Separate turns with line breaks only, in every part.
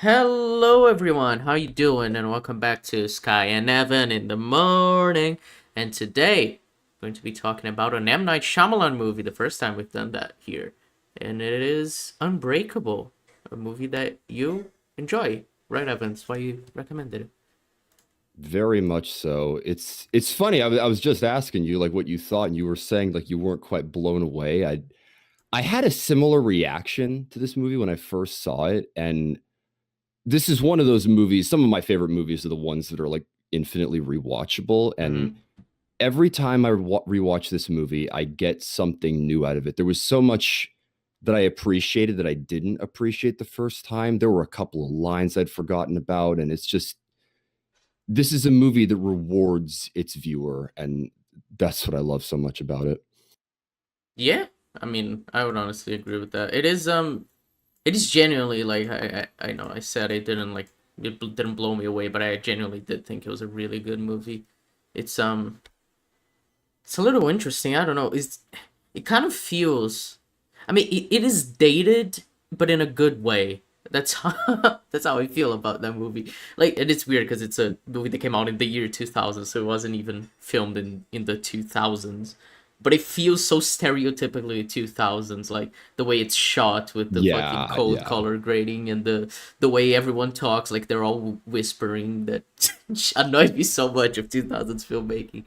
Hello everyone, how you doing? And welcome back to Skye and Evan in the morning. And today, we're going to be talking about an M. Night Shyamalan movie, the first time we've done that here. And it is Unbreakable, a movie that you enjoy, right, Evan? That's why you recommended it.
Very much so. It's funny. I was just asking you like what you thought, and you were saying like you weren't quite blown away. I had a similar reaction to this movie when I first saw it, and this is one of those movies. Some of my favorite movies are the ones that are like infinitely rewatchable, and
Mm-hmm.
every time I rewatch this movie, I get something new out of it. There was so much that I appreciated that I didn't appreciate the first time. There were a couple of lines I'd forgotten about, and it's just this is a movie that rewards its viewer, and that's what I love so much about it.
Yeah, I mean, I would honestly agree with that. It is genuinely like I know I said it didn't like didn't blow me away, but I genuinely did think it was a really good movie. It's It's a little interesting. I don't know. It kind of feels. I mean, it is dated, but in a good way. That's how that's how I feel about that movie. Like, and it's weird because it's a movie that came out in the year 2000, so it wasn't even filmed in the 2000s. But it feels so stereotypically 2000s, like the way it's shot with the fucking
Yeah,
cold
yeah.
color grading and the way everyone talks, like they're all whispering. That annoyed me so much of 2000s filmmaking.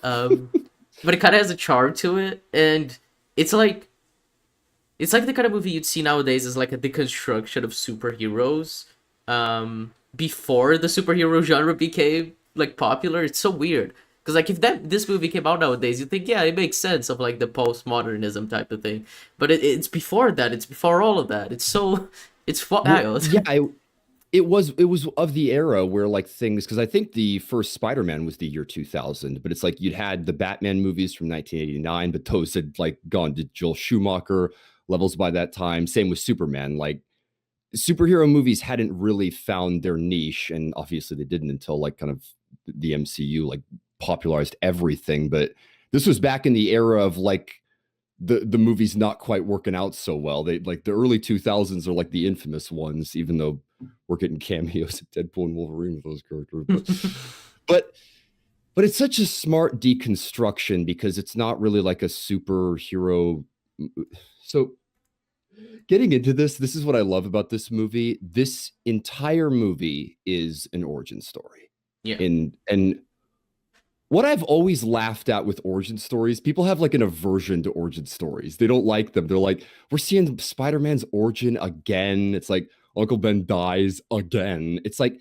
Um, but it kind of has a charm to it, and it's like it's like the kind of movie you'd see nowadays is like a deconstruction of superheroes before the superhero genre became like popular. It's so weird because like if this movie came out nowadays, you think yeah, it makes sense of like the postmodernism type of thing, but it's before that. It's before all of that. It's so it's
Well,
wild.
yeah, it was of the era where like things, because I think the first Spider-Man was the year 2000, but it's like you'd had the Batman movies from 1989, but those had like gone to Joel Schumacher levels by that time. Same with Superman. Like superhero movies hadn't really found their niche, and obviously they didn't until like kind of the MCU like popularized everything. But this was back in the era of like the movies not quite working out so well. They like the early 2000s are like the infamous ones, even though we're getting cameos of Deadpool and Wolverine with those characters. But but it's such a smart deconstruction because it's not really like a superhero. So getting into this is what I love about this movie. This entire movie is an origin story.
Yeah.
And what I've always laughed at with origin stories, people have like an aversion to origin stories. They don't like them. They're like, we're seeing Spider-Man's origin again. It's like Uncle Ben dies again. It's like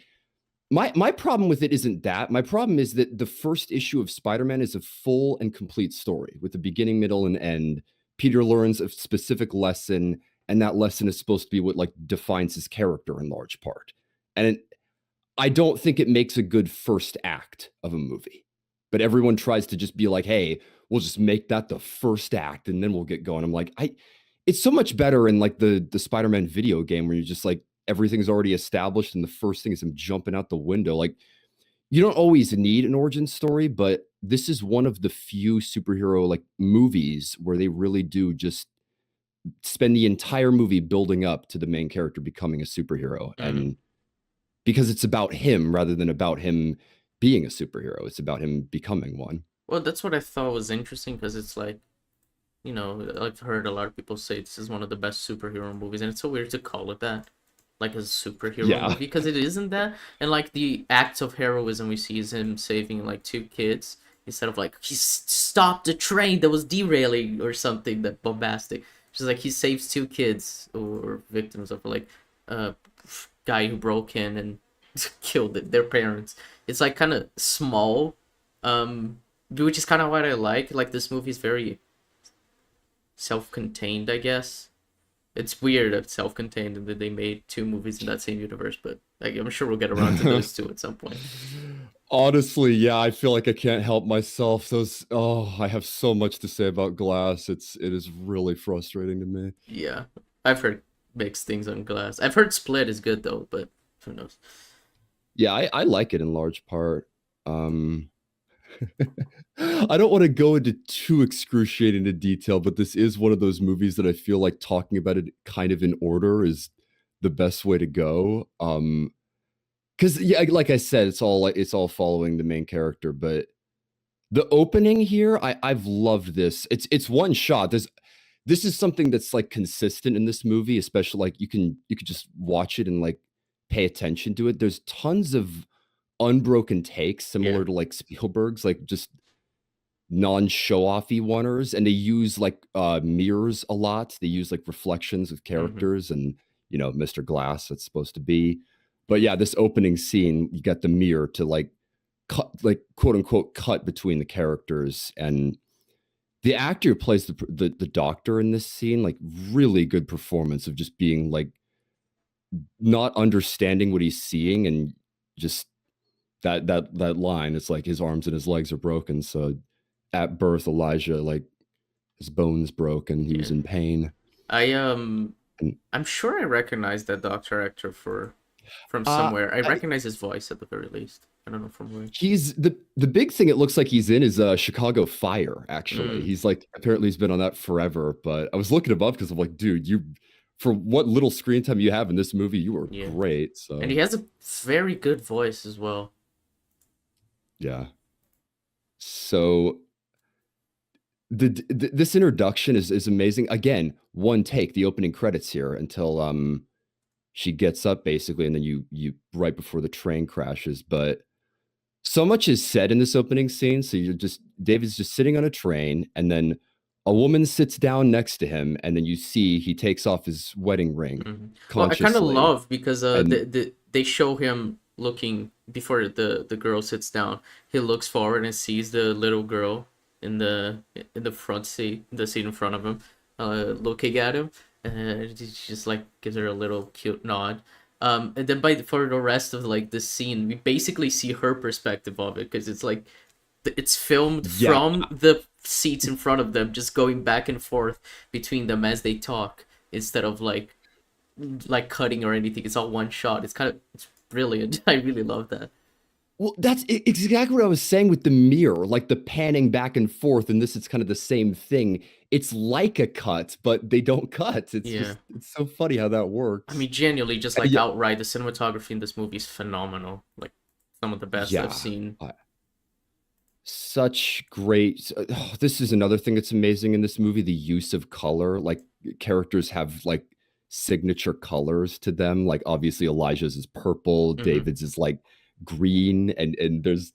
my problem with it isn't that. My problem is that the first issue of Spider-Man is a full and complete story with a beginning, middle, and end. Peter learns a specific lesson, and that lesson is supposed to be what like defines his character in large part. And I don't think it makes a good first act of a movie. But everyone tries to just be like, "Hey, we'll just make that the first act, and then we'll get going." I'm like, it's so much better in like the Spider-Man video game where you're just like everything's already established, and the first thing is him jumping out the window. Like you don't always need an origin story, but this is one of the few superhero like movies where they really do just spend the entire movie building up to the main character becoming a superhero.
Mhm.
And because it's about him rather than about him being a superhero. It's about him becoming one.
Well, that's what I thought was interesting because it's like I've heard a lot of people say this is one of the best superhero movies, and it's so weird to call it that, like a superhero
Yeah.
movie, because it isn't that. And like the acts of heroism we see is him saving like two kids instead of like he stopped a train that was derailing or something that bombastic. Just like he saves two kids or victims of like a guy who broke in and killed their parents. It's like kind of small, which is kind of what I like. Like this movie is very self-contained, I guess. It's weird that it's self-contained and that they made two movies in that same universe, but like, I'm sure we'll get around to those two at some point.
Honestly, yeah, I feel like I can't help myself. I have so much to say about Glass. It is really frustrating to me.
Yeah, I've heard mixed things on Glass. I've heard Split is good though, but who knows?
Yeah, I like it in large part. Um I don't want to go into too excruciating a detail, but this is one of those movies that I feel like talking about it kind of in order is the best way to go. Because yeah, like I said, it's all following the main character, but the opening here, I've loved this. It's one shot. This is something that's like consistent in this movie, especially like you can just watch it and like pay attention to it. There's tons of unbroken takes
Yeah.
similar to like Spielberg's, like just non-show offy oneers, and they use like mirrors a lot. They use like reflections of
Hmm.
characters and Mr. Glass that's supposed to be. But yeah, this opening scene, you got the mirror to like cut, like quote unquote cut between the characters, and the actor who plays the doctor in this scene, like really good performance of just being like not understanding what he's seeing, and just that line, it's like his arms and his legs are broken, so at birth Elijah, like his bones broke and he was
Yeah.
in pain.
I
And
I'm sure I recognize that doctor actor for from
uh
somewhere. I
I,
recognize his voice at the very least. I don't know from where.
he's the big thing it looks like he's in is Chicago Fire. Actually,
Mm,
he's like, apparently he's been on that forever, but I was looking him up because I'm like, dude, you, for what little screen time you have in this movie, you were
yeah.
great.
And he
So
has a very good voice as well.
yeah. So this introduction is amazing. Again, one take, the opening credits here until she gets up basically, and then you right before the train crashes. But so much is said in this opening scene. So you're just, David's just sitting on a train, and then a woman sits down next to him, and then you see he takes off his wedding ring
Hmm. Well, I kind of
consciously.
love because
And
they show him looking before the girl sits down. He looks forward and sees the little girl in the front seat, the seat in front of him, looking at him, and he just like gives her a little cute nod. And then for the rest of like the scene, we basically see her perspective of it because it's like it's filmed
yeah,
from the seats in front of them, just going back and forth between them as they talk instead of like cutting or anything. It's all one shot. It's brilliant. I really love that.
well, that's exactly what I was saying with the mirror, like the panning back and forth. And this is kind of the same thing. It's like a cut, but they don't cut. It's
Yeah.
just, it's so funny how that
I
works.
mean, genuinely, just like
Yeah,
outright, the cinematography in this movie is phenomenal. Like some of the best I've
yeah.
seen.
Such great. Oh, this is another thing that's amazing in this movie, the use of color. Like characters have like signature colors to them. Like obviously Elijah's is purple,
Hmm.
David's is like green, and there's,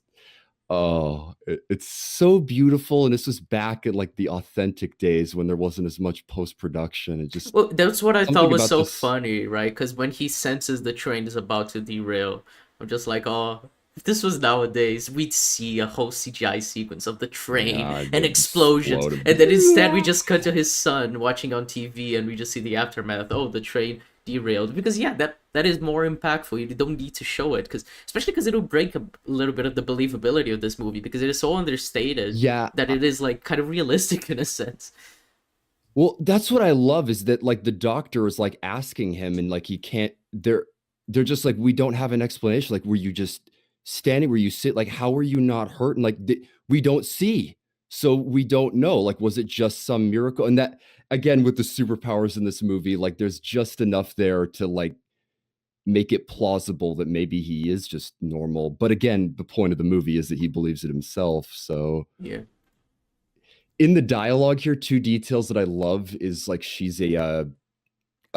oh, it's so beautiful. And this was back at like the authentic days when there wasn't as much post-production. It just,
Well, that's what I thought
something
was
about
so
this.
funny, right? Because when he senses the train is about to derail, I'm just like, oh, if this was nowadays, we'd see a whole CGI sequence of the train
Yeah,
and
they'd
explosions,
explode.
and then instead we just cut to his son watching on TV, and we just see the aftermath. Oh, the train derailed. Because yeah, that is more impactful. You don't need to show it, because especially because it'll break a little bit of the believability of this movie because it is so understated
Yeah,
that it is like kind of realistic in a sense.
well, that's what I love, is that like the doctor is like asking him, and like he can't, they're just like, we don't have an explanation. Like, were you just standing where you sit? Like, how are you not hurt? And like, we don't see. So we don't know. Like, was it just some miracle? And that, again, with the superpowers in this movie, like there's just enough there to like make it plausible that maybe he is just normal. But again, the point of the movie is that he believes it himself. So
Yeah.
in the dialogue here, two details that I love is like she's a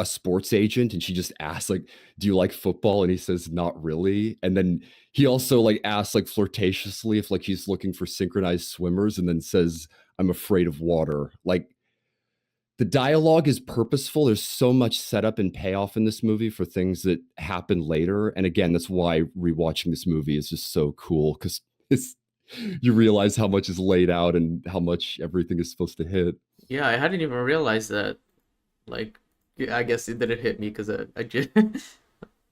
sports agent, and she just asks like, do you like football? And he says not really. And then he also like asks like flirtatiously if like he's looking for synchronized swimmers, and then says, I'm afraid of water. Like the dialogue is purposeful. There's so much setup and payoff in this movie for things that happen later. And again, that's why rewatching this movie is just so cool, because it's, you realize how much is laid out and how much everything is supposed to hit.
Yeah, I hadn't even realized that. Like, yeah, I guess it didn't hit me because I just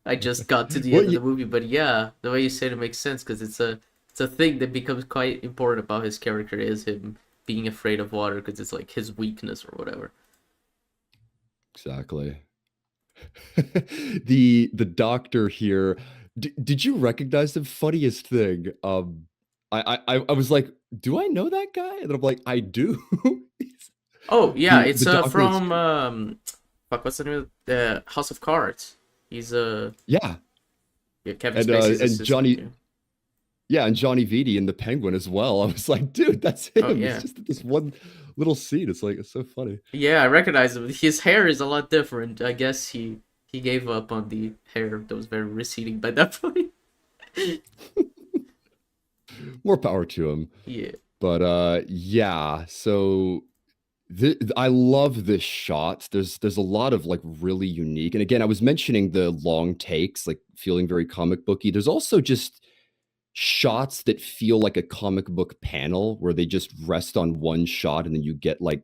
I just got to the
Well,
end of the movie. But yeah, the way you said it makes sense because it's a thing that becomes quite important about his character is him being afraid of water because it's like his weakness or whatever.
exactly. The doctor here. Did you recognize the funniest thing? I was like, do I know that guy? And I'm like, I do.
Oh yeah,
the
it's
the doctor that's
from fuck, what's the name of the House of Cards. He's
Yeah,
yeah, Kevin Spacey's
and
assistant.
Johnny,
Yeah.
yeah, and Johnny Vitti in The Penguin as well. I was like, dude, that's
Oh
him. It's
yeah.
just this one little scene. It's like it's so funny.
Yeah, I recognize him. His hair is a lot different. I guess he gave up on the hair that was very receding by that point.
More power to him.
Yeah.
But yeah, so I love this shot. There's a lot of like really unique. And again, I was mentioning the long takes, like feeling very comic booky. There's also just shots that feel like a comic book panel where they just rest on one shot and then you get like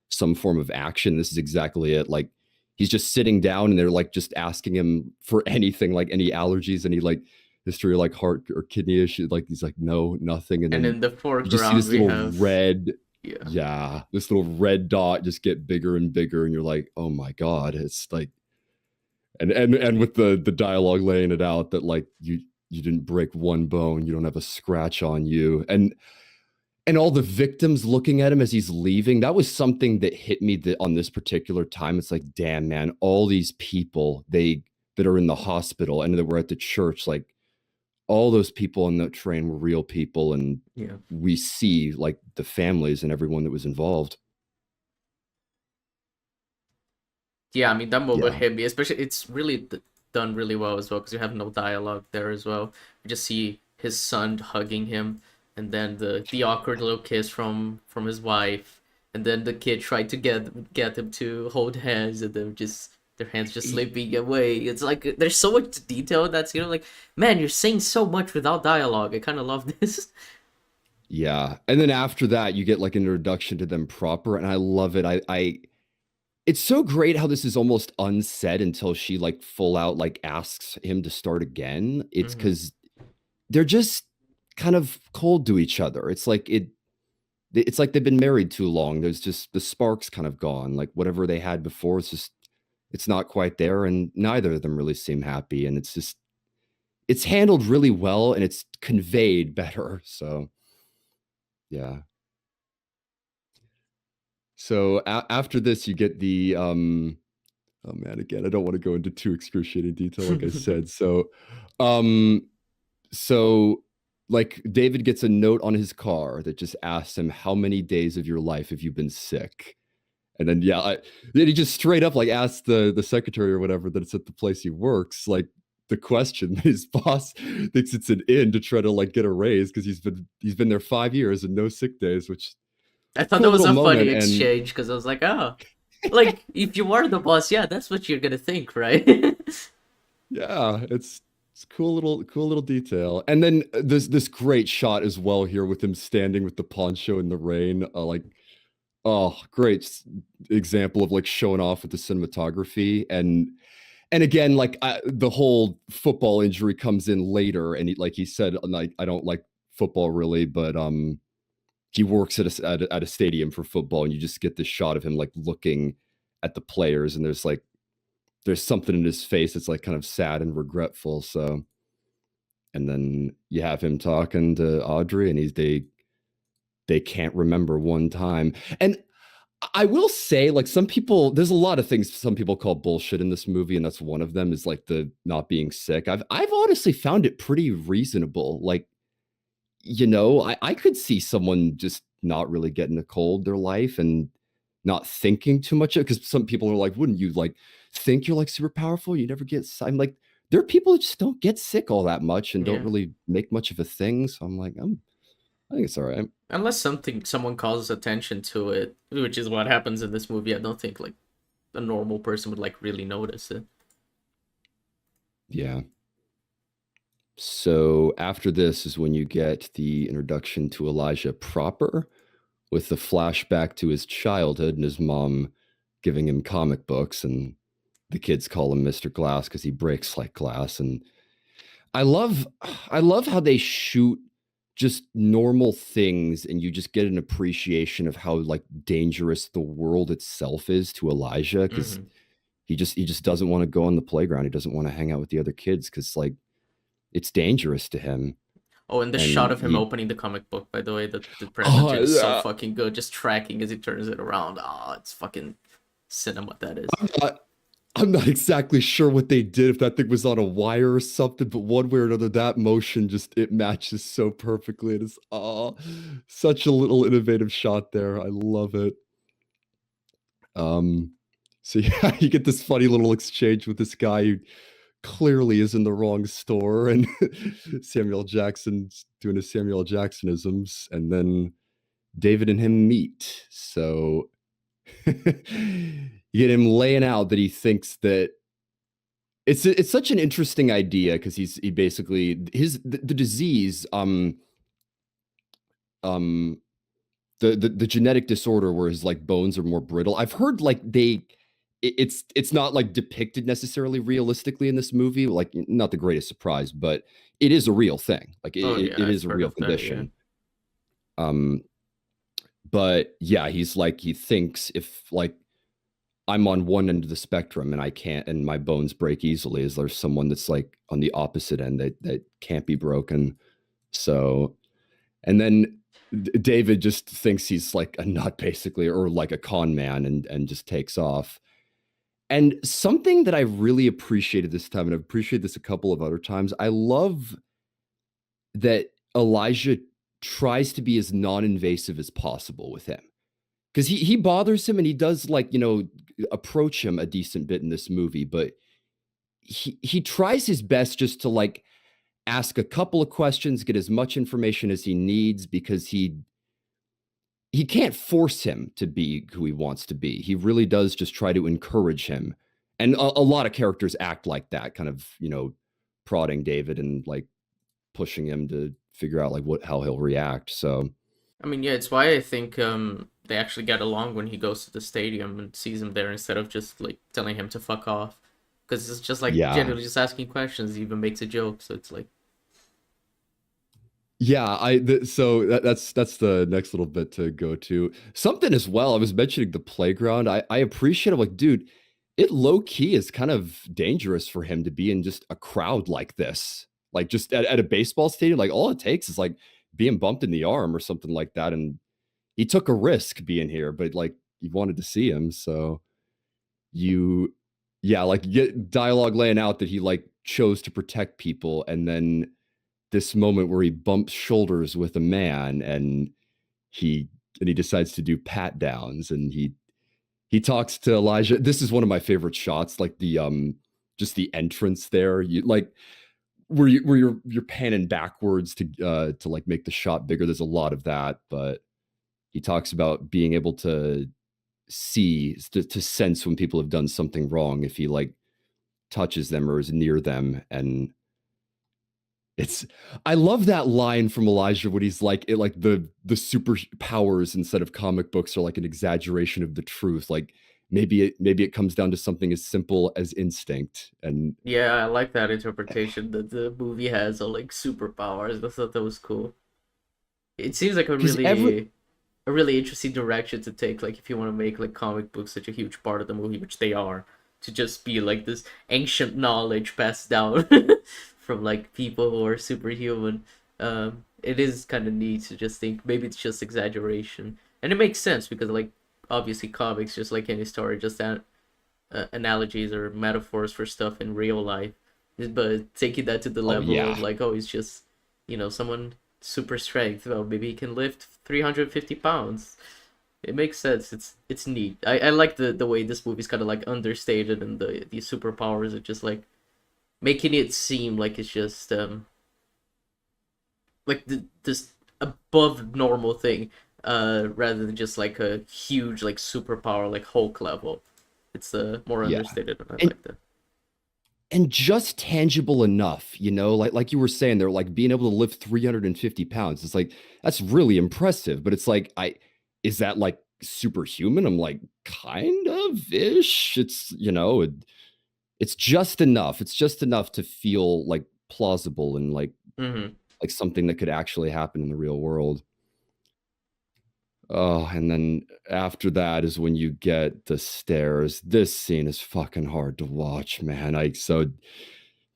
some form of action. This is exactly it. Like he's just sitting down and they're like just asking him for anything, like any allergies, any like history, like heart or kidney issues. Like he's like, no, nothing. And
And
then
in the
you just see
foreground
this
we
little
have
red,
yeah.
yeah, this little red dot just get bigger and bigger, and you're like, oh my god, it's like, and with the dialogue laying it out that like you didn't break one bone, you don't have a scratch on you, and all the victims looking at him as he's leaving, that was something that hit me on this particular time. It's like, damn man, all these people that are in the hospital and that were at the church, like all those people on the train were real people, and
Yeah.
we see like the families and everyone that was involved.
Yeah, I mean that moment
Yeah.
hit me, especially it's really done really well as well because you have no dialogue there as well. You just see his son hugging him, and then the awkward little kiss from his wife, and then the kid tried to get him to hold hands, and then just their hands just slipping away. It's like there's so much detail in that scene. Like, man, you're saying so much without dialogue. I kind of love this.
Yeah. And then after that, you get like an introduction to them proper. And I love it. It's so great how this is almost unsaid until she like full out like asks him to start again. It's
Hmm.
because they're just kind of cold to each other. It's like they've been married too long. There's just the sparks kind of gone. Like whatever they had before, it's not quite there. And neither of them really seem happy. And it's handled really well and it's conveyed better. So yeah. So after this, you get the oh man, again, I don't want to go into too excruciating detail, like I said. Um, so like David gets a note on his car that just asks him, "How many days of your life have you been sick?" And then yeah, then he just straight up like asks the secretary or whatever that it's at the place he works, like the question. His boss thinks it's an in to try to like get a raise because he's been there 5 years and no sick days, which
I thought
cool
that was
little
a funny
moment. And
exchange because I was like, oh, like if you are the boss, yeah, that's what you're gonna think, right?
yeah, it's cool little detail. And then this great shot as well here with him standing with the poncho in the rain. Like oh, great example of like showing off with the cinematography. And again, like the whole football injury comes in later, and like he said, like I don't like football really, but he works at a stadium for football, and you just get this shot of him like looking at the players, and there's something in his face that's like kind of sad and regretful. So, and then you have him talking to Audrey, and they can't remember one time. And I will say, like some people, there's a lot of things some people call bullshit in this movie, and that's one of them is like the not being sick. I've honestly found it pretty reasonable. Like I could see someone just not really getting a cold their life and not thinking too much of it, because some people are like, wouldn't you like think you're like super powerful? You never get I'm like, there are people who just don't get sick all that much and don't
Yeah.
really make much of a thing. So I'm like, I think it's all right.
Unless someone calls attention to it, which is what happens in this movie, I don't think like a normal person would like really notice it.
Yeah. So after this is when you get the introduction to Elijah proper, with the flashback to his childhood and his mom giving him comic books, and the kids call him Mr. Glass because he breaks like glass. And I love I love how they shoot just normal things and you just get an appreciation of how like dangerous the world itself is to Elijah, because
Hmm.
he just doesn't want to go on the playground. He doesn't want to hang out with the other kids because like it's dangerous to him.
Oh, and the shot
And
of him
he
opening the comic book, by the way, the presenter is so
oh,
fucking good, just tracking as he turns it around. Oh, it's fucking cinema that is.
I'm not I'm not exactly sure what they did, if that thing was on a wire or something, but one way or another, that motion just it matches so perfectly. It is such a little innovative shot there. I love it. Um, so yeah, you get this funny little exchange with this guy who clearly is in the wrong store, and Samuel Jackson's doing his Samuel Jacksonisms, and then David and him meet. So you get him laying out that he thinks that it's such an interesting idea, because he basically the disease um the genetic disorder where his like bones are more brittle. I've heard like it's not like depicted necessarily realistically in this movie, like not the greatest surprise, but it is a real thing. Like
Oh yeah,
it
I've
is a
heard
real
of that. Yeah.
condition. Um, but yeah, he's like he thinks if like I'm on one end of the spectrum and I can't, and my bones break easily, is there someone that's like on the opposite end that can't be broken? So, and then David just thinks he's like a nut basically, or like a con man, and just takes off. And something that I really appreciated this time, and I've appreciated this a couple of other times, I love that Elijah tries to be as non-invasive as possible with him, because he bothers him, and he does like approach him a decent bit in this movie, but he tries his best just to like ask a couple of questions, get as much information as he needs, because he can't force him to be who he wants to be. He really does just try to encourage him. And a lot of characters act like that, kind of, prodding David and like pushing him to figure out like how he'll react. So,
I mean, yeah, it's why I think they actually get along when he goes to the stadium and sees him there instead of just like telling him to fuck off. Because it's just like
yeah.
generally just asking questions. He even makes a joke, so it's like,
Yeah, so that's the next little bit to go to. Something as well. I was mentioning the playground. I appreciate it. Like, dude, it low key is kind of dangerous for him to be in just a crowd like this. Like just at a baseball stadium, like all it takes is like being bumped in the arm or something like that. And he took a risk being here, but like you wanted to see him. So you yeah, like you get dialogue laying out that he like chose to protect people, and then this moment where he bumps shoulders with a man, and he he decides to do pat downs, and he talks to Elijah. This is one of my favorite shots, like the just the entrance there. You like where you're panning backwards to like make the shot bigger. There's a lot of that, but he talks about being able to see to sense when people have done something wrong if he like touches them or is near them. And it's I love that line from Elijah when he's like it, like the superpowers instead of comic books are like an exaggeration of the truth. Like maybe it comes down to something as simple as instinct. And
yeah, I like that interpretation that the movie has of like superpowers. I thought that was cool. It seems like
because every
a really interesting direction to take. Like if you want to make like comic books such a huge part of the movie, which they are, to just be like this ancient knowledge passed down from like people who are superhuman. It is kind of neat to just think maybe it's just exaggeration, and it makes sense because like obviously comics, just like any story, just analogies or metaphors for stuff in real life. But taking that to the
oh
level of
yeah.
like, oh, he's just, someone super strength. Well, maybe he can lift 350 pounds. It makes sense. It's neat. I like the way this movie's kind of like understated, and the superpowers are just like making it seem like it's just like this above normal thing, rather than just like a huge like superpower like Hulk level. It's more
Yeah.
understated, and I
And
like that.
and just tangible enough, like you were saying, they're like being able to lift 350 pounds. It's like that's really impressive, but it's like I is that like superhuman? I'm like kind of ish. It's just enough. It's just enough to feel like plausible, and
Hmm.
like something that could actually happen in the real world. Oh, and then after that is when you get the stairs. This scene is fucking hard to watch, man.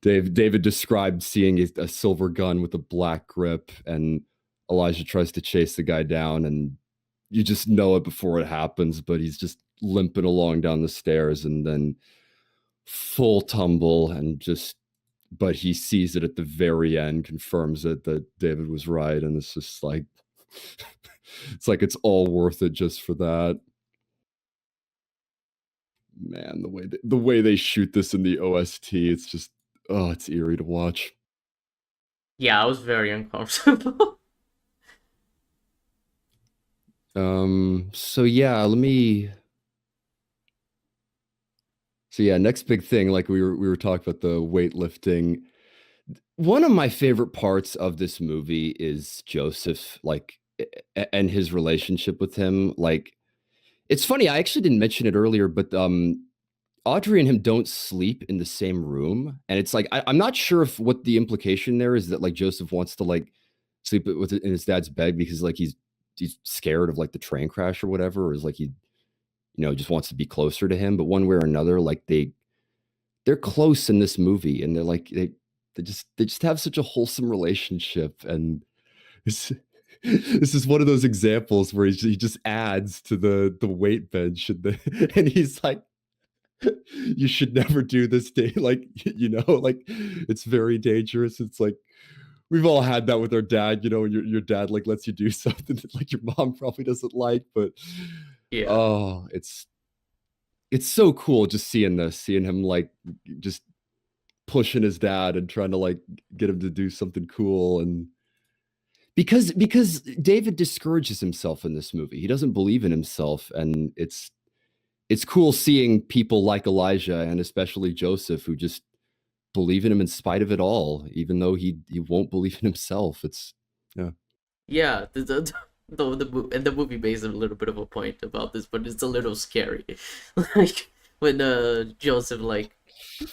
David described seeing a silver gun with a black grip, and Elijah tries to chase the guy down, and you just know it before it happens, but he's just limping along down the stairs, and then full tumble and just, but he sees it at the very end, confirms it that David was right, and it's just like, it's like it's all worth it just for that. Man, the way they shoot this in the OST, it's just, oh, it's eerie to watch.
Yeah, I was very uncomfortable.
So yeah, let me. So yeah, next big thing, like we were talking about the weightlifting. One of my favorite parts of this movie is Joseph, like, and his relationship with him. Like, it's funny, I actually didn't mention it earlier, but Audrey and him don't sleep in the same room, and it's like I'm not sure if what the implication there is that like Joseph wants to like sleep with in his dad's bed because like he's scared of like the train crash or whatever, or is like he just wants to be closer to him. But one way or another, like they're close in this movie, and they're like they just have such a wholesome relationship, and this, this is one of those examples where he just adds to the weight bench, and he's like, you should never do this day, like like it's very dangerous. It's like we've all had that with our dad, when your dad like lets you do something that like your mom probably doesn't like, but
Yeah.
oh, it's so cool just seeing him like just pushing his dad and trying to like get him to do something cool. And because David discourages himself in this movie, he doesn't believe in himself, and it's cool seeing people like Elijah and especially Joseph who just believe in him in spite of it all, even though he won't believe in himself. It's yeah.
Yeah, and the movie makes a little bit of a point about this, but it's a little scary. Like when Joseph like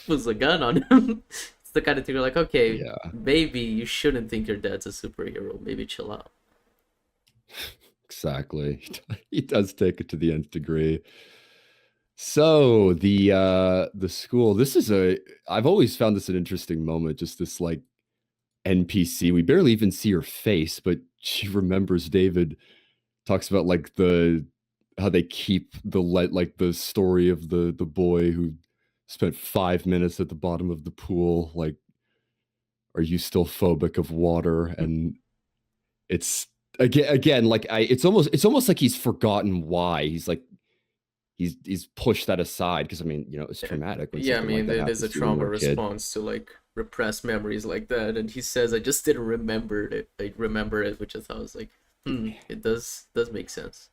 puts a gun on him. It's the kind of thing you're like, okay,
Yeah,
maybe you shouldn't think your dad's a superhero. Maybe chill out.
exactly. He does take it to the nth degree. So the school, this is a I've always found this an interesting moment, just this like NPC. We barely even see her face, but she remembers David, talks about like the how they keep like the story of the boy who spent 5 minutes at the bottom of the pool. Like, are you still phobic of water? And it's again like it's almost like he's forgotten why. He's like he's pushed that aside because I mean, it's traumatic when
Yeah, I
something like
mean,
that
it is a
happens to you when
trauma
you're a kid.
response to like repressed memories like that. And he says, "I just didn't remember it. I remember it," which I thought was like, it does make sense.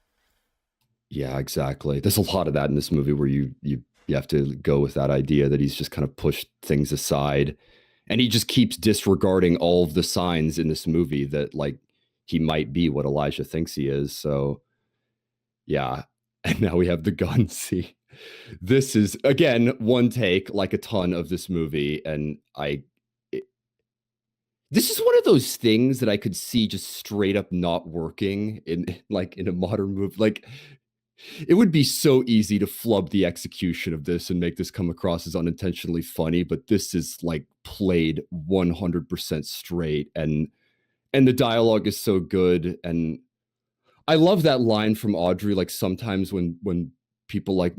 Yeah, exactly. There's a lot of that in this movie where you have to go with that idea that he's just kind of pushed things aside, and he just keeps disregarding all of the signs in this movie that like he might be what Elijah thinks he is. So yeah, and now we have the gun. See, this is again one take, like a ton of this movie, and this is one of those things that I could see just straight up not working in like in a modern movie. Like it would be so easy to flub the execution of this and make this come across as unintentionally funny, but this is like played 100% straight, and the dialogue is so good. And I love that line from Audrey, like sometimes when people like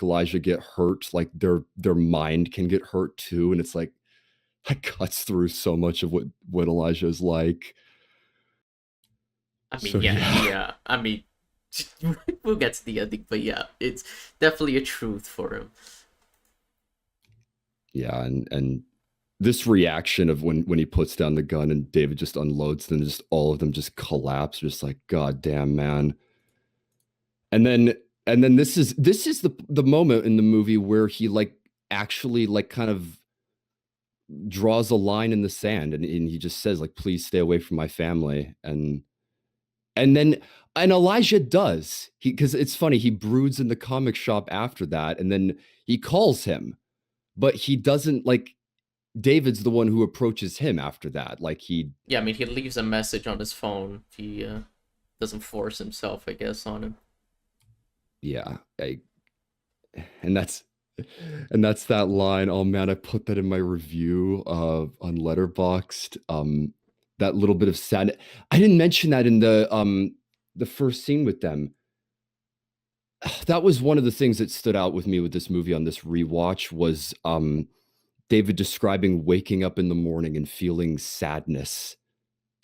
Elijah get hurt, like their mind can get hurt too, and it's like that cuts through so much of what Elijah is like.
I mean,
So yeah.
yeah. I mean, we'll get to the ending, but yeah, it's definitely a truth for him.
Yeah, and this reaction of when he puts down the gun and David just unloads them, just all of them just collapse, just like god damn, man. And then this is the moment in the movie where he like actually like kind of draws a line in the sand, and he just says like, please stay away from my family. And then and Elijah does, he because it's funny, he broods in the comic shop after that, and then he calls him, but he doesn't like, David's the one who approaches him after that. Like he,
Yeah, I mean, he leaves a message on his phone. He doesn't force himself, I guess, on him.
yeah, and that's and that's that line. Oh man, I put that in my review on Letterboxd. That little bit of sad. I didn't mention that in the first scene with them. that was one of the things that stood out with me with this movie on this rewatch was David describing waking up in the morning and feeling sadness.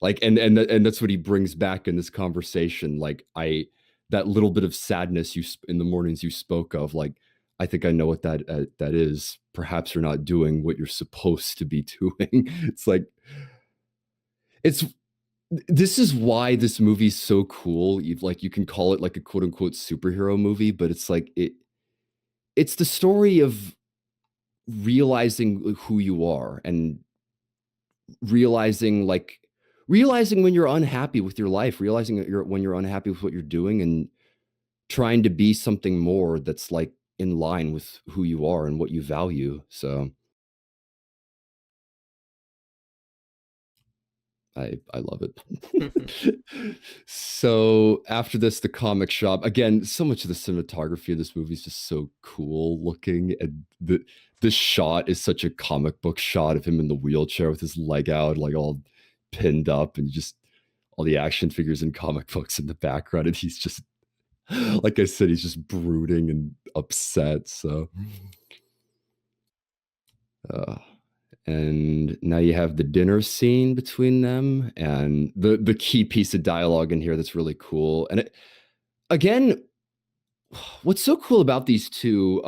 Like and that's what he brings back in this conversation. Like I that little bit of sadness in the mornings you spoke of, like I think I know what that is. Perhaps you're not doing what you're supposed to be doing. It's like it's this is why this movie's so cool. You can call it like a quote unquote superhero movie, but it's like it's the story of realizing who you are and realizing like realizing when you're unhappy with your life, realizing that when you're unhappy with what you're doing and trying to be something more that's like in line with who you are and what you value. So I love it. So after this, the comic shop again. So much of the cinematography of this movie is just so cool looking, and this shot is such a comic book shot of him in the wheelchair with his leg out, like all pinned up, and just all the action figures and comic books in the background, and he's just like I said, he's just brooding and upset. So. Uh, and now you have the dinner scene between them and the key piece of dialogue in here that's really cool. And again, what's so cool about these two,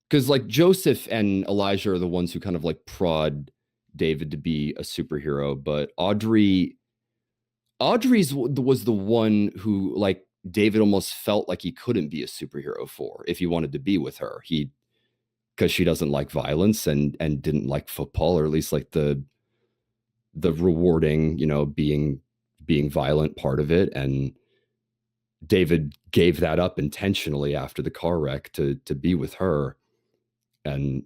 because like Joseph and Elijah are the ones who kind of like prod David to be a superhero, but Audrey's was the one who like David almost felt like he couldn't be a superhero for if he wanted to be with her. He because she doesn't like violence and didn't like football, or at least like the rewarding, being violent part of it. And David gave that up intentionally after the car wreck to be with her. And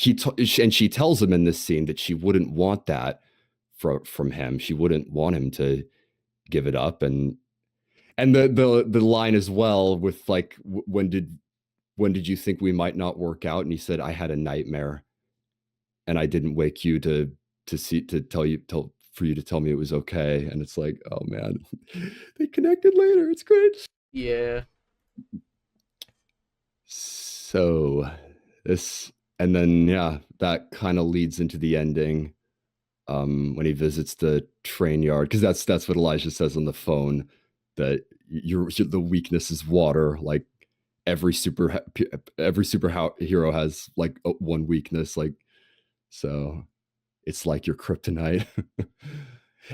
and she tells him in this scene that she wouldn't want that from him. She wouldn't want him to give it up. And the line as well with like when did you think we might not work out? And he said, I had a nightmare and I didn't wake you for you to tell me it was okay. And it's like, oh man, they connected later. It's great.
Yeah.
So this, and then yeah, that kind of leads into the ending. When he visits the train yard, because that's what Elijah says on the phone, that the weakness is water. Like every superhero has like one weakness. Like so, it's like your kryptonite.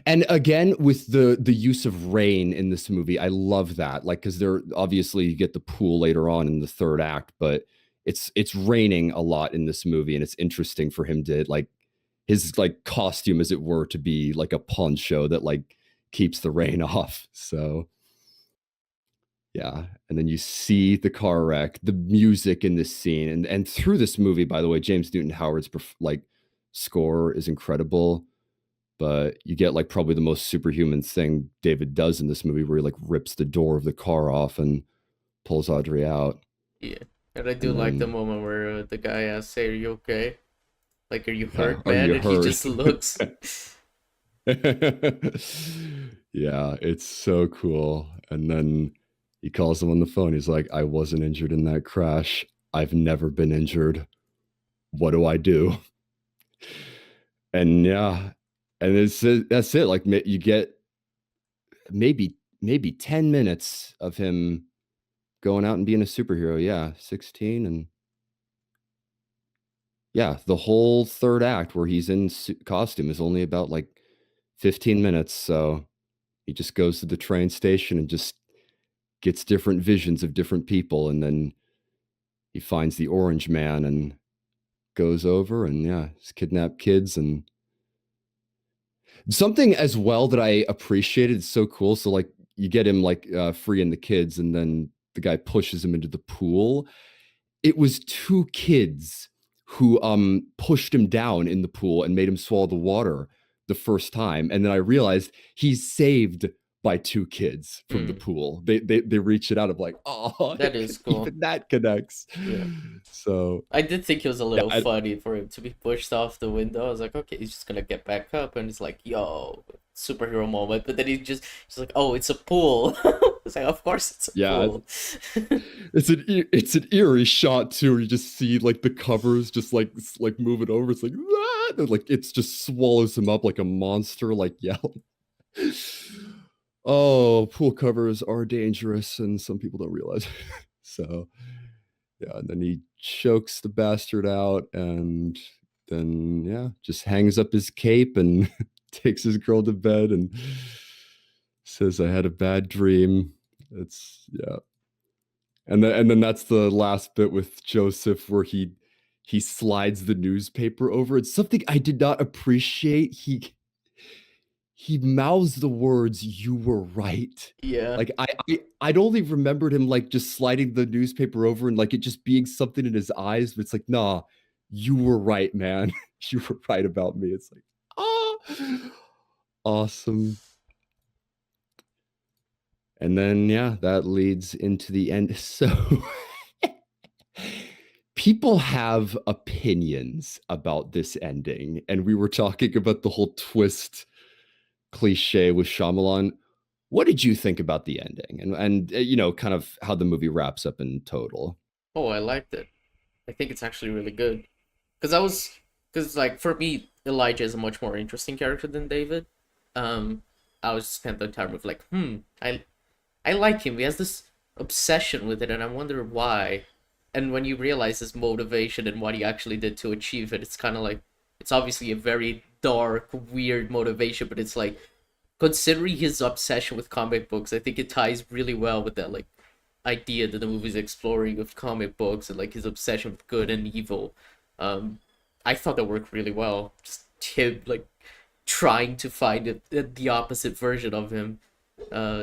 And again, with the use of rain in this movie, I love that. Like, because they're obviously you get the pool later on in the third act, but it's raining a lot in this movie, and it's interesting for him to like his like costume, as it were, to be like a poncho that like keeps the rain off. So yeah, and then you see the car wreck, the music in this scene, and through this movie, by the way, James Newton Howard's like score is incredible. But you get like probably the most superhuman thing David does in this movie, where he like rips the door of the car off and pulls Audrey out.
Yeah. And I do
And
like the
then,
moment where the guy asks, "Hey, are you okay? Like, are you
yeah,
hurt,
are
man?"
you
And he
hurt?
just looks.
Yeah, it's so cool. And then he calls him on the phone. He's like, I wasn't injured in that crash. I've never been injured. What do I do? And yeah, and that's it. Like you get maybe 10 minutes of him going out and being a superhero. Yeah, 16. And yeah, the whole third act where he's in costume is only about like 15 minutes. So he just goes to the train station and just gets different visions of different people, and then he finds the orange man and goes over and yeah, he's kidnapped kids. And something as well that I appreciated, it's so cool. So like you get him like freeing the kids, and then the guy pushes him into the pool. It was two kids who pushed him down in the pool and made him swallow the water the first time. And then I realized he's saved by two kids from the
Hmm.
pool. They reach it out of like, oh,
That is cool.
even that connects.
Yeah.
So
I did think it was a
yeah,
little funny for him to be pushed off the window. I was like, okay, he's just gonna get back up, and it's like, yo, superhero moment. But then he's like, oh, it's a pool. It's like, of course it's a
Yeah,
pool.
it's an eerie shot too. Where you just see like the covers just like moving over. It's like ah! And, like it's just swallows him up like a monster, like yelling. Oh, pool covers are dangerous, and some people don't realize. So yeah, and then he chokes the bastard out, and then yeah, just hangs up his cape and takes his girl to bed and says, "I had a bad dream." It's yeah, and then that's the last bit with Joseph where he slides the newspaper over. It's something I did not appreciate. He mouths the words, "You were right."
Yeah.
Like I'd only remembered him like just sliding the newspaper over and like it just being something in his eyes, but it's like, nah, you were right, man. You were right about me. It's like, ah, awesome. And then yeah, that leads into the end. So people have opinions about this ending, and we were talking about the whole twist cliche with Shyamalan. What did you think about the ending, and you know, kind of how the movie wraps up in total?
Oh, I liked it. I think it's actually really good. Because I was, because like for me, Elijah is a much more interesting character than David. Um, I was spent the time with like, I like him. He has this obsession with it, and I wonder why. And when you realize his motivation and what he actually did to achieve it, it's kind of like it's obviously a very dark, weird motivation, but it's like considering his obsession with comic books, I think it ties really well with that like idea that the movie's exploring of comic books and like his obsession with good and evil. Um, I thought that worked really well. Just him like trying to find the opposite version of him,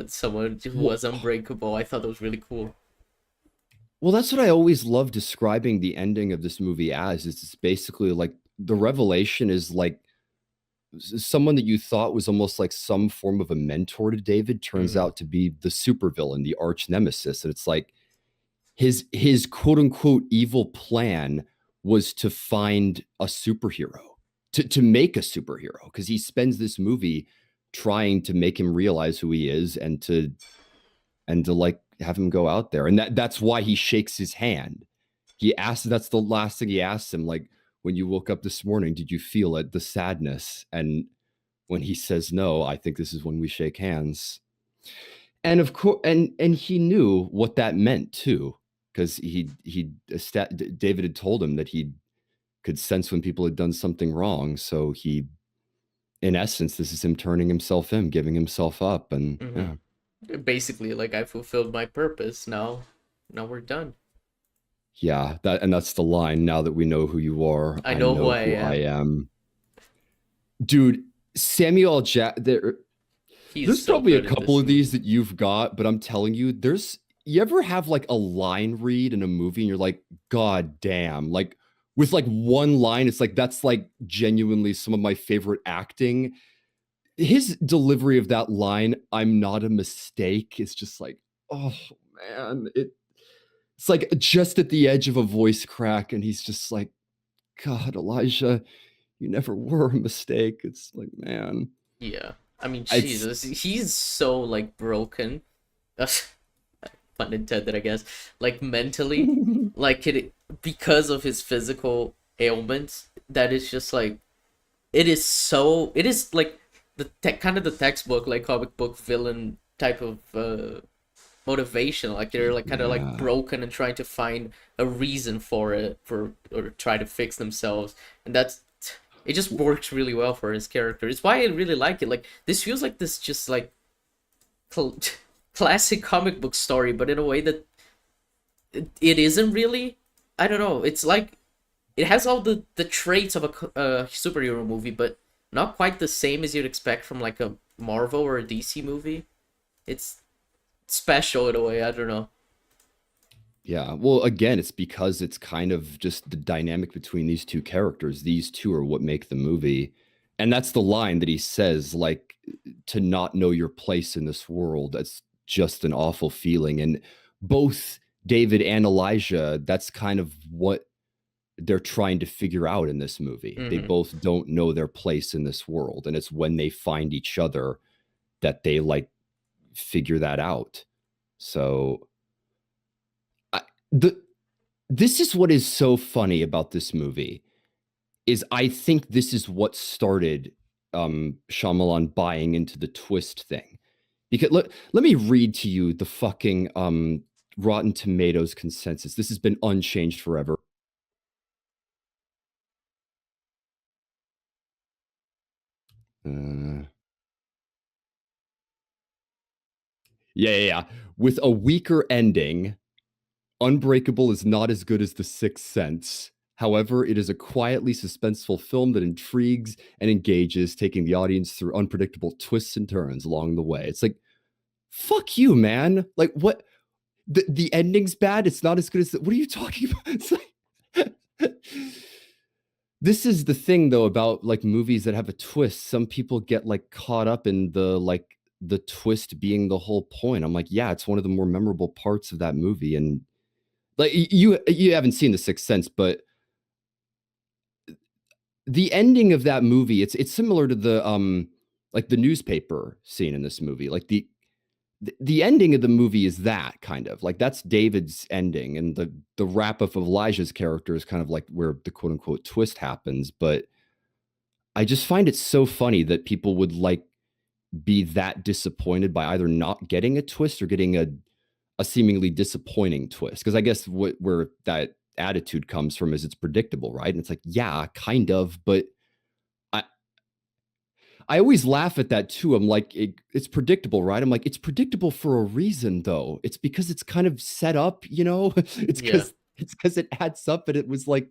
someone who
Well,
was unbreakable. I thought that was really cool.
well, that's what I always love describing the ending of this movie as. It's basically like the revelation is like someone that you thought was almost like some form of a mentor to David turns
Mm-hmm.
out to be the supervillain, the arch nemesis, and it's like his quote unquote evil plan was to find a superhero, to make a superhero, because he spends this movie trying to make him realize who he is and to like have him go out there. And that's why he shakes his hand. He asks, that's the last thing he asks him, like, when you woke up this morning, did you feel it, the sadness? And when he says no, I think this is when we shake hands. And of course, and he knew what that meant too, because David had told him that he could sense when people had done something wrong. So he, in essence, this is him turning himself in, giving himself up, and yeah,
Basically, like I fulfilled my purpose. Now we're done.
yeah. That's the line. Now that we know who you are,
I
I
know who
know
I
who I
am.
am, dude. Samuel Jack.
He's
There's
so
probably a
good in
couple
this
of these
movie.
that you've got, but I'm telling you, there's you ever have like a line read in a movie and you're like, God damn, like with like one line, it's like that's like genuinely some of my favorite acting. His delivery of that line, "I'm not a mistake," is just like, oh man, it's like just at the edge of a voice crack, and he's just like, God, Elijah, you never were a mistake. It's like, man,
Yeah, I mean,
it's
Jesus, he's so like broken. Pun intended, I guess. Like mentally, like it because of his physical ailments. That is just like it is so. It is like kind of the textbook like comic book villain type of motivation. Like they're like kind of like
yeah.
broken and trying to find a reason for it for or try to fix themselves, and that's it. Just works really well for his character. It's why I really like it. Like this feels like this just like cl- classic comic book story, but in a way that it isn't really. I don't know. It's like it has all the traits of a superhero movie, but not quite the same as you'd expect from like a Marvel or a DC movie. It's special in a way. I don't know.
Yeah. Well, again, it's because it's kind of just the dynamic between these two characters. These two are what make the movie. And that's the line that he says, like, to not know your place in this world. That's just an awful feeling. And both David and Elijah, that's kind of what they're trying to figure out in this movie. They
Mm-hmm.
both don't know their place in this world. And it's when they find each other that they like figure that out. So I, the this is what is so funny about this movie is I think this is what started Shyamalan buying into the twist thing. Because let me read to you the fucking Rotten Tomatoes consensus. This has been unchanged forever. Uh, yeah. With a weaker ending, Unbreakable is not as good as The Sixth Sense. However, it is a quietly suspenseful film that intrigues and engages, taking the audience through unpredictable twists and turns along the way. It's like, fuck you, man. Like, what? The ending's bad. It's not as good as what are you talking about? It's like, this is the thing though about like movies that have a twist. Some people get like caught up in the twist being the whole point. I'm like, yeah, it's one of the more memorable parts of that movie. And like you haven't seen The Sixth Sense, but the ending of that movie, it's similar to the like the newspaper scene in this movie. Like the ending of the movie is that kind of like that's David's ending, and the wrap up of Elijah's character is kind of like where the quote unquote twist happens. But I just find it so funny that people would like be that disappointed by either not getting a twist or getting a seemingly disappointing twist. Because I guess where that attitude comes from is it's predictable, right? And it's like, yeah, kind of, but I I always laugh at that too. I'm like, it's predictable, right? I'm like, it's predictable for a reason, though. It's because it's kind of set up, you know.
Yeah.
It's because it adds up, and it was like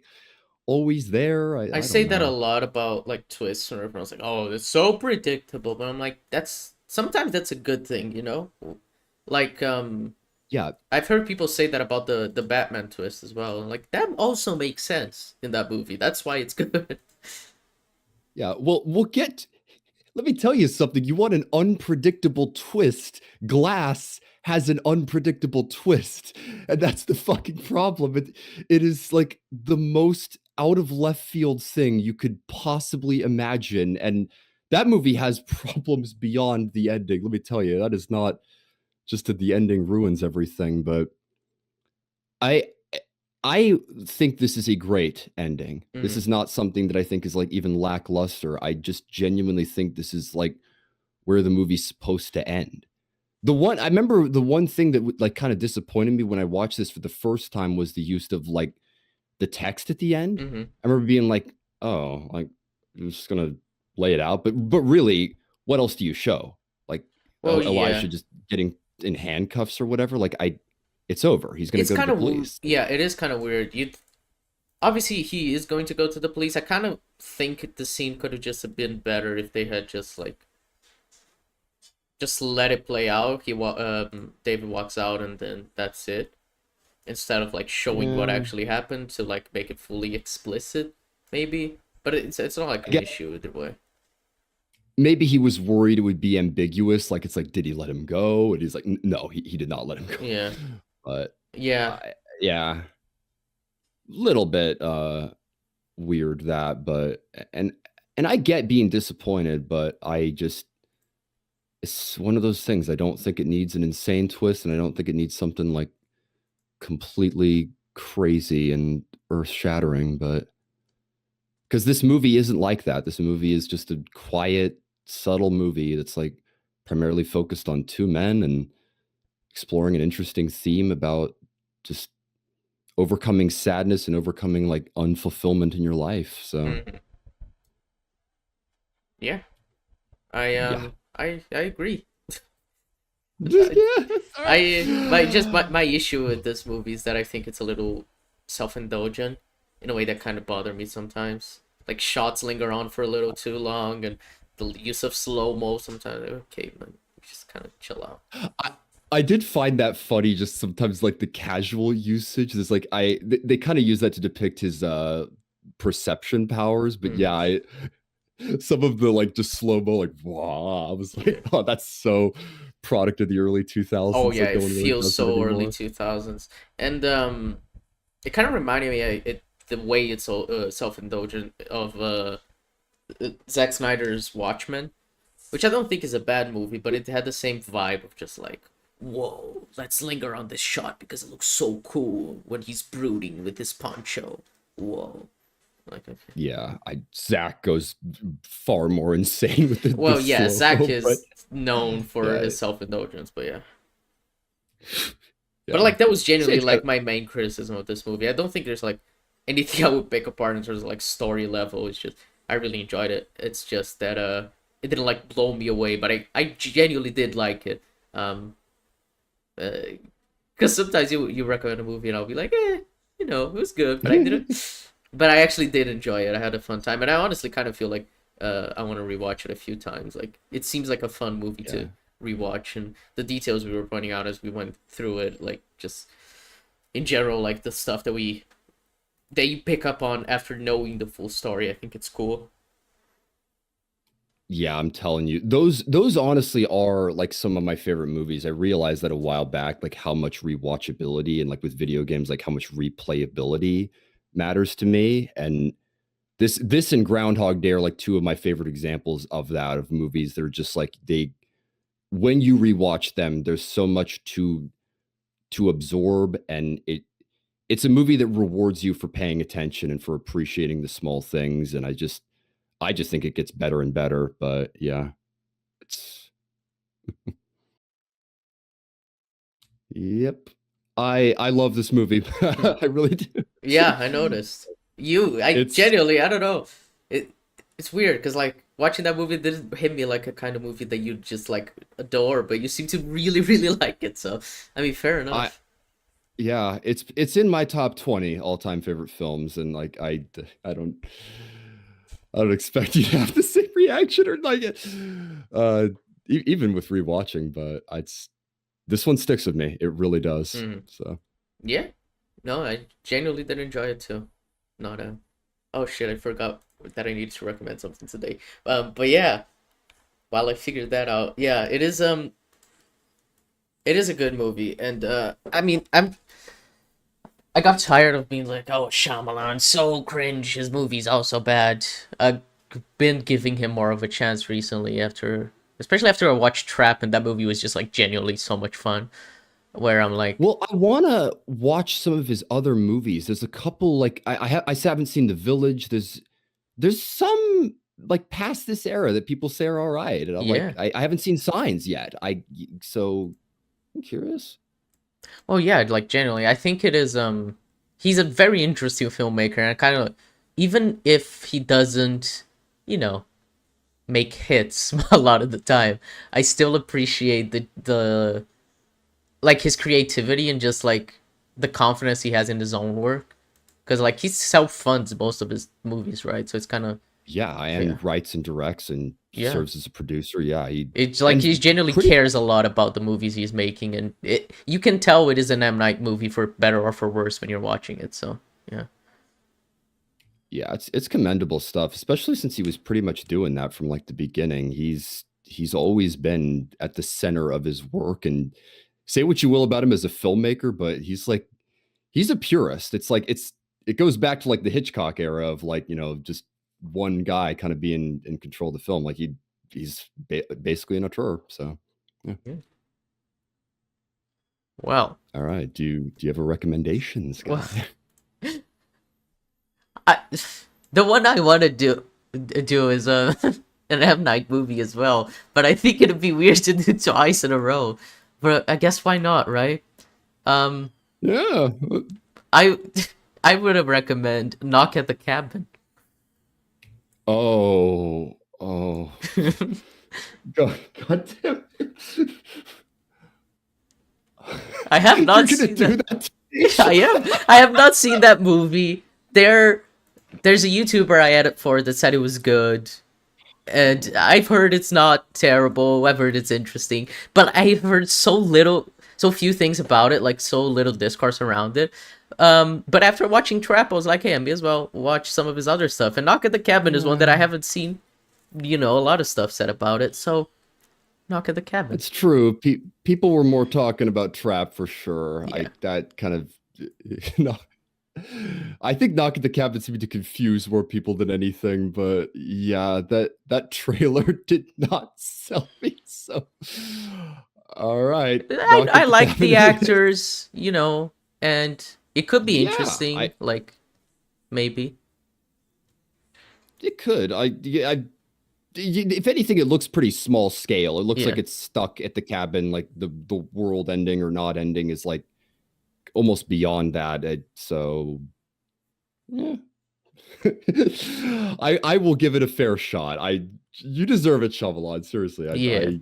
always there.
I
I
say
don't
that a
know.
lot about like twists, and everyone's like, "Oh, it's so predictable," but I'm like, that's sometimes that's a good thing, you know? Like,
Yeah,
I've heard people say that about the Batman twist as well. Like, that also makes sense in that movie. That's why it's good.
yeah. Well, we'll get. Let me tell you something. You want an unpredictable twist? Glass has an unpredictable twist, and that's the fucking problem. It is like the most out of left field thing you could possibly imagine, and that movie has problems beyond the ending. Let me tell you, that is not just that the ending ruins everything, but I I think this is a great ending. This
Mm,
is not something that I think is like even lackluster. I just genuinely think this is like where the movie's supposed to end. I remember the one thing that like kind of disappointed me when I watched this for the first time was the use of like the text at the end.
mm-hmm.
I remember being like, "Oh, like I'm just gonna lay it out," but really, what else do you show? Like
Well,
Elijah
yeah.
just getting in handcuffs or whatever. It's over. He's gonna
It's
go to
kind
the
of
police.
yeah, it is kind of weird. You obviously he is going to go to the police. I kind of think the scene could have just been better if they had just like just let it play out. David walks out and then that's it. Instead of like showing what
Yeah,
actually happened to like make it fully explicit, maybe. But it's not like
I
an
guess
issue either way.
maybe he was worried it would be ambiguous. Like it's like, did he let him go? And he's like, no, he did not let him go.
Yeah,
But
yeah.
yeah, little bit weird that, but and and I get being disappointed, but I just it's one of those things. I don't think it needs an insane twist, and I don't think it needs something like completely crazy and earth shattering. But because this movie isn't like that. This movie is just a quiet, subtle movie that's like primarily focused on two men and exploring an interesting theme about just overcoming sadness and overcoming like unfulfillment in your life. So
Hmm. Yeah, I
yeah.
I agree. I,
Yeah, sorry.
my issue with this movie is that I think it's a little self-indulgent in a way that kind of bother me sometimes. Like shots linger on for a little too long, and the use of slow-mo sometimes. Okay, man, just kind of chill out.
I, I did find that funny just sometimes like the casual usage. There's like they kind of use that to depict his perception powers, but
Hmm.
yeah, I some of the like just slow-mo like wow, I was
Yeah.
like, oh, that's so product of the early
Oh
2000s.
yeah,
Like no
it
one really
feels
does that
so early
anymore.
2000s, and it kind of reminded me the way it's so self-indulgent of Zack Snyder's Watchmen, which I don't think is a bad movie, but it had the same vibe of just like, whoa. let's linger on this shot because it looks so cool when he's brooding with his poncho. Whoa. Like, okay.
Yeah, Zach goes far more insane with the
Well, yeah,
slow
Zach
mo, but
is known for
yeah,
his self-indulgence, but yeah. But
yeah.
like that was genuinely
Sage got
like my main criticism of this movie. I don't think there's like anything I would pick apart in terms of like story level. It's just I really enjoyed it. It's just that it didn't like blow me away, but I genuinely did like it. Because sometimes you recommend a movie and I'll be like, it was good, but I didn't. But I actually did enjoy it. I had a fun time, and I honestly kind of feel like I want to rewatch it a few times. Like it seems like a fun movie
yeah.
to rewatch, and the details we were pointing out as we went through it, like just in general, like the stuff that you pick up on after knowing the full story. I think it's cool.
Yeah, I'm telling you, those honestly are like some of my favorite movies. I realized that a while back, like how much rewatchability and like with video games, like how much replayability matters to me. And this and Groundhog Day are like two of my favorite examples of that, of movies that are just like they when you rewatch them, there's so much to absorb, and it's a movie that rewards you for paying attention and for appreciating the small things. And I just think it gets better and better. But yeah, it's yep. I love this movie.
Hmm.
I really do.
Yeah, I noticed. I
It's
genuinely, I don't know. It it's weird because like watching that movie didn't hit me like a kind of movie that you just like adore, but you seem to really, really like it. So I mean, fair
I
enough.
yeah, it's in my top 20 all-time favorite films, and like I don't expect you to have the same reaction or like it. Even with rewatching, but it's this one sticks with me. It really does.
Hmm.
So
Yeah. No, I genuinely did enjoy it too. Not a. Oh shit! I forgot that I needed to recommend something today. But yeah, while I figured that out, yeah, it is a good movie, and I mean, I got tired of being like, oh, Shyamalan, so cringe. His movies also bad. I've been giving him more of a chance recently especially after I watched Trap, and that movie was just like genuinely so much fun. Where I'm like,
well, I want to watch some of his other movies. There's a couple like I haven't seen The Village. There's some like past this era that people say are all right, and I'm like
yeah.
I haven't seen Signs yet. So I'm curious.
Well, yeah, like genuinely, I think it is. He's a very interesting filmmaker, and kind of, even if he doesn't, you know, make hits a lot of the time, I still appreciate the like his creativity and just like the confidence he has in his own work. Because like he self funds most of his movies, right? So it's kind of
Yeah,
yeah,
and writes and directs and
yeah.
serves as a producer. Yeah, he
It's like he
and
genuinely
pretty
cares a lot about the movies he's making, and you can tell it is an M Night movie for better or for worse when you're watching it. So yeah.
yeah, it's commendable stuff, especially since he was pretty much doing that from like the beginning. He's always been at the center of his work, and say what you will about him as a filmmaker, but he's a purist. It goes back to like the Hitchcock era of like, just one guy kind of being in control of the film. Like basically an auteur. So, yeah.
Yeah. Well,
All right. Do you have a recommendation,
well,
Skye?
I, the one I want to do is an M Night movie as well, but I think it'd be weird to do twice in a row. But I guess why not, right? Um,
Yeah.
I I would have recommend Knock at the Cabin.
Oh. God damn it.
I have
You're
not
gonna
seen
do
that.
that to me?
I have not seen that movie. There's a YouTuber I edit for that said it was good, and I've heard it's not terrible. I've heard it's interesting, but I've heard so few things about it, like so little discourse around it. But after watching Trap, I was like, hey, I may as well watch some of his other stuff. And Knock at the Cabin is one that I haven't seen, a lot of stuff said about it. So Knock at the Cabin,
It's true. People were more talking about Trap for sure.
yeah.
I that kind of no. I think Knock at the Cabin seemed to confuse more people than anything, but yeah, that trailer did not sell me. So All right.
I
Knock
I
at the
like the
Cabin.
actors, and it could be
Yeah,
interesting. Like maybe.
it could. If anything, it looks pretty small scale. It looks like
Yeah.
it's stuck at the cabin. Like the world ending or not ending is like almost beyond that. So yeah, I will give it a fair shot. You deserve it, Shyamalan. Seriously,
Yeah.
I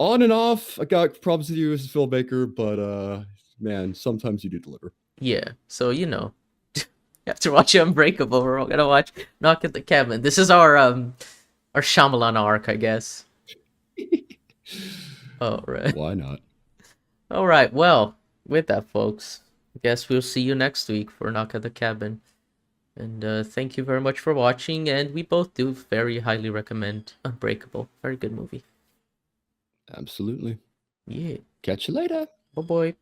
on and off. I got problems with you as a filmmaker, but man, sometimes you do deliver.
Yeah. So you have to watch Unbreakable. We're all gonna watch Knock at the Cabin. This is our Shyamalan arc, I guess. All right.
Why not?
All right. Well, with that, folks, I guess we'll see you next week for Knock at the Cabin. And thank you very much for watching. And we both do very highly recommend Unbreakable. Very good movie.
Absolutely.
Yeah.
Catch you later.
Oh boy.